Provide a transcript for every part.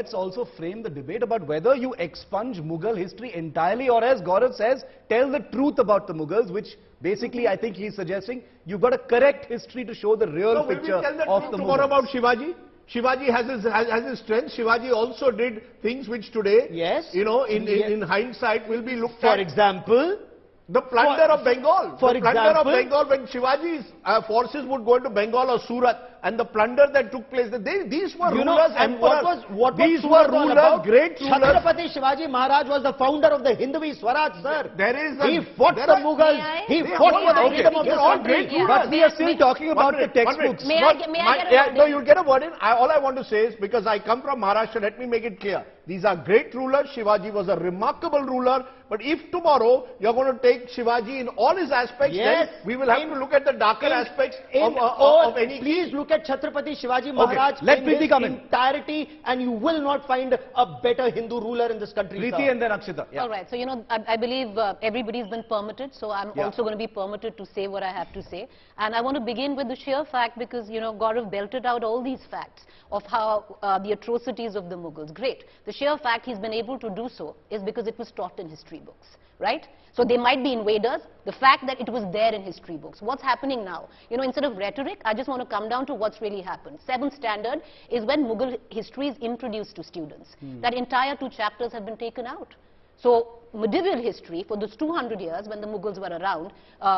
let's also frame the debate about whether you expunge Mughal history entirely, or as Gaurav says, tell the truth about the Mughals, which basically I think he's suggesting you've got a correct history to show the real picture of the Mughals. Tomorrow about Shivaji? Shivaji has his strength. Shivaji also did things which today, in hindsight, will be looked at. For example, the plunder of Bengal. For example, when Shivaji's forces would go into Bengal or Surat, and the plunder that took place, these were rulers, emperors. These were rulers, great rulers. Chhatrapati Shivaji Maharaj was the founder of the Hinduvi Swaraj, sir. He fought the Mughals. He fought for the freedom of the country. But we are still talking about the textbooks. May I get a word in? You'll get a word in. All I want to say is, because I come from Maharashtra, let me make it clear. These are great rulers. Shivaji was a remarkable ruler. But if tomorrow you're going to take Shivaji in all his aspects, then we will have to look at the darker aspects of any. Please look at Chhatrapati Shivaji Maharaj let Preeti come in entirety, and you will not find a better Hindu ruler in this country. Preeti and then Akshita. All right. So, I believe everybody's been permitted. So, I'm also going to be permitted to say what I have to say. And I want to begin with the sheer fact, because, Gaurav belted out all these facts of how the atrocities of the Mughals. Great. The sheer fact he's been able to do so is because it was taught in history books, right? So they might be invaders. The fact that it was there in history books. What's happening now? Instead of rhetoric, I just want to come down to what's really happened. 7th standard is when Mughal history is introduced to students. That entire 2 chapters have been taken out. So medieval history, for those 200 years when the Mughals were around,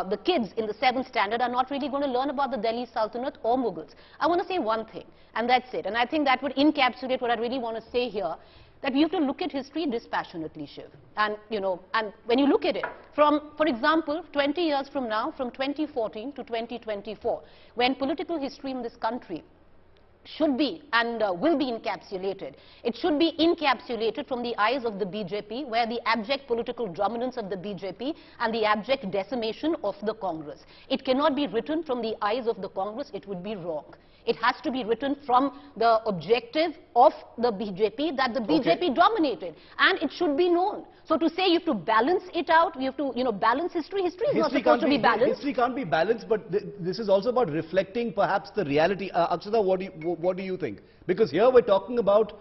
the kids in the 7th standard are not really going to learn about the Delhi Sultanate or Mughals. I want to say one thing, and that's it. And I think that would encapsulate what I really want to say here, that we have to look at history dispassionately, Shiv. And, and when you look at it, for example, 20 years from now, from 2014 to 2024, when political history in this country should be and will be encapsulated. It should be encapsulated from the eyes of the BJP, where the abject political dominance of the BJP and the abject decimation of the Congress. It cannot be written from the eyes of the Congress. It would be wrong. It has to be written from the objective of the BJP, that the BJP dominated. And it should be known. So to say you have to balance it out, you have to, balance history. History is not supposed to be balanced. History can't be balanced, but this is also about reflecting perhaps the reality. Akshita, what do you think? Because here we're talking about,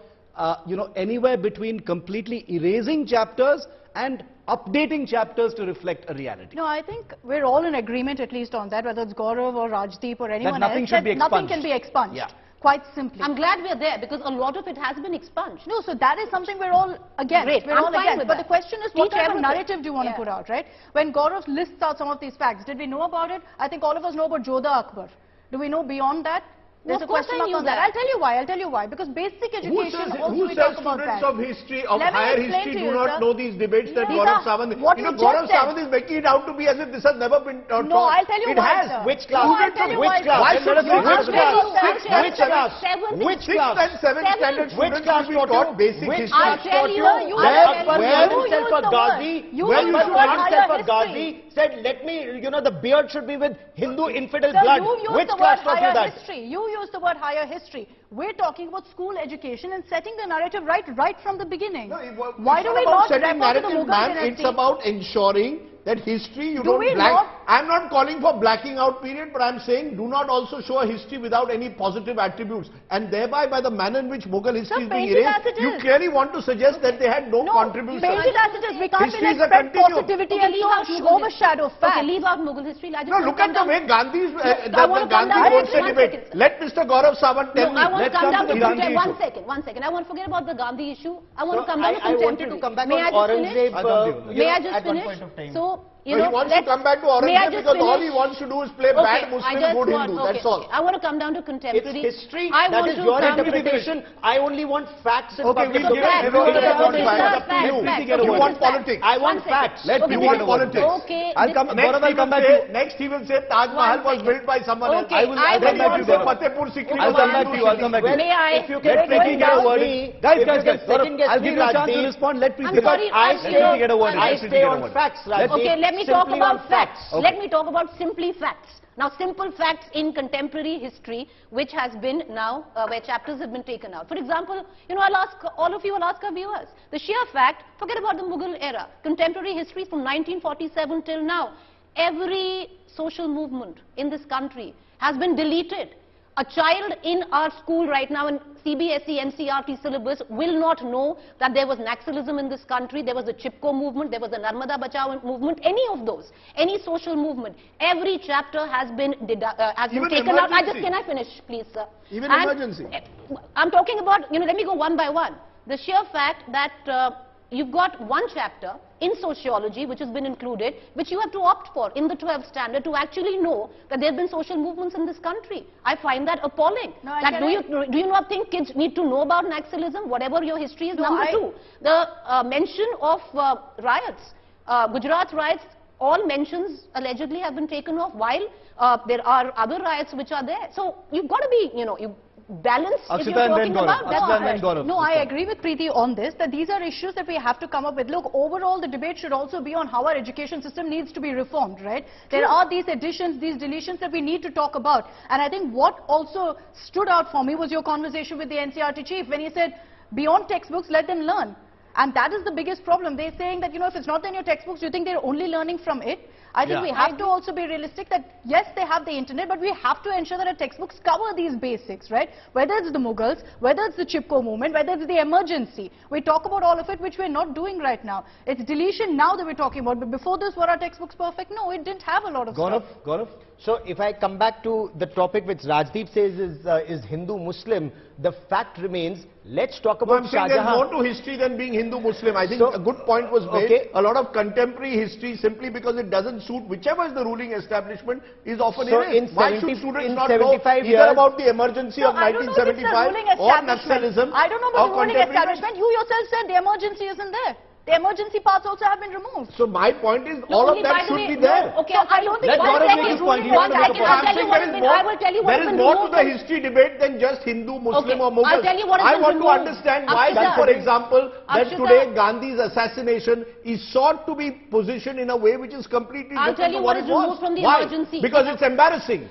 anywhere between completely erasing chapters and updating chapters to reflect a reality. No, I think we're all in agreement at least on that, whether it's Gaurav or Rajdeep or anyone that nothing else, should be expunged. Nothing can be expunged. Yeah. Quite simply. I'm glad we're there, because a lot of it has been expunged. No, so that is something we're all against. Great. We're all against. But the question is, what kind of narrative do you want to put out, right? When Gaurav lists out some of these facts, did we know about it? I think all of us know about Jodha Akbar. Do we know beyond that? There's a question mark on that. I'll tell you why. Because basic education also we talk about that. Who says students of history, of higher history, do not know these debates that Gaurav Sawant... Gaurav Sawant is making it out to be as if this has never been taught. No, I'll tell you why, sir. Which class? No, I'll tell you why, sir. Why should Which class? Which 6th and 7th standard students will be taught basic history? I'll tell you. Where himself a Ghazi, said, let me, the beard should be with Hindu infidel blood. Which class taught you that? You used the word higher history. We're talking about school education and setting the narrative right from the beginning. No, why do we not refer to the narrative, Mughal dynasty? It's about ensuring that history you don't black. I'm not calling for blacking out period, but I'm saying do not also show a history without any positive attributes. And thereby, by the manner in which Mughal history is being erased, you clearly want to suggest that they had no contribution. Paint it as it is. We can't expect positivity and overshadow facts. Okay, leave out Mughal history. No, look at the way Gandhi's, the Gandhi Godse debate. Let Mr. Gaurav Sawant tell me. Let's come to the Gandhi issue. One second. I want to forget about the Gandhi issue. I want to come down to contemporary. May I just finish? So, he wants to come back to Aurangzeb because all he wants to do is play bad Muslim, good Hindu. That's all. I want to come down to contemporary. It's history. That is your interpretation. I only want facts. Okay, we'll give everyone facts. You want politics. I want facts. You want politics. Okay. Next he will say Taj Mahal was built by someone else. I will come back to you. Fatehpur Sikri. I'll come back to you. May I? If you can let Preeti get a word in. Guys. I'll give you a chance to respond. Let Preeti get a word in. I stay on facts, Rajdeep. Okay, let me talk about facts. Let me talk about simply facts. Now, simple facts in contemporary history, which has been now, where chapters have been taken out. For example, I'll ask all of you, I'll ask our viewers. The sheer fact, forget about the Mughal era, contemporary history from 1947 till now, every social movement in this country has been deleted. A child in our school right now in CBSE, NCERT syllabus will not know that there was Naxalism in this country, there was a Chipko movement, there was a Narmada Bachao movement, any of those, any social movement. Every chapter has been taken out. Can I finish, please, sir? Even emergency. I'm talking about, let me go one by one. The sheer fact that you've got one chapter in sociology which has been included, which you have to opt for in the 12th standard to actually know that there have been social movements in this country. I find that appalling. No, do you not think kids need to know about Naxalism, whatever your history is? No, Number two, the mention of riots, Gujarat riots, all mentions allegedly have been taken off, while there are other riots which are there. So you've got to be, you balance if you're talking about that. No, I agree with Preeti on this, that these are issues that we have to come up with. Look, overall the debate should also be on how our education system needs to be reformed, right? There are these additions, these deletions that we need to talk about. And I think what also stood out for me was your conversation with the NCERT chief when he said, beyond textbooks, let them learn. And that is the biggest problem. They're saying that, if it's not in your textbooks, you think they're only learning from it. I think we have to also be realistic that, yes, they have the internet, but we have to ensure that our textbooks cover these basics, right? Whether it's the Mughals, whether it's the Chipko movement, whether it's the emergency. We talk about all of it, which we're not doing right now. It's deletion now that we're talking about, but before this, were our textbooks perfect? No, it didn't have a lot of stuff. Gaurav? So if I come back to the topic which Rajdeep says is Hindu-Muslim, the fact remains, let's talk about Shah There's Jahan. more to history than being Hindu-Muslim. I think a good point was made. Okay. A lot of contemporary history, simply because it doesn't suit whichever is the ruling establishment, is often erased. Why should students not know either about the emergency of 1975 or Naxalism? I don't know about the ruling establishment. You yourself said the emergency isn't there. The emergency parts also have been removed. So my point is, all of that should be there. Okay, I don't think Gaurav make his point. I will tell you what there is more to the history debate than just Hindu, Muslim or Mughal. I'll tell you what has I been want to removed. understand why, for example, that today Gandhi's assassination is sought to be positioned in a way which is completely different to what it was. I'll tell you what is removed from the Why? emergency. Because it's embarrassing.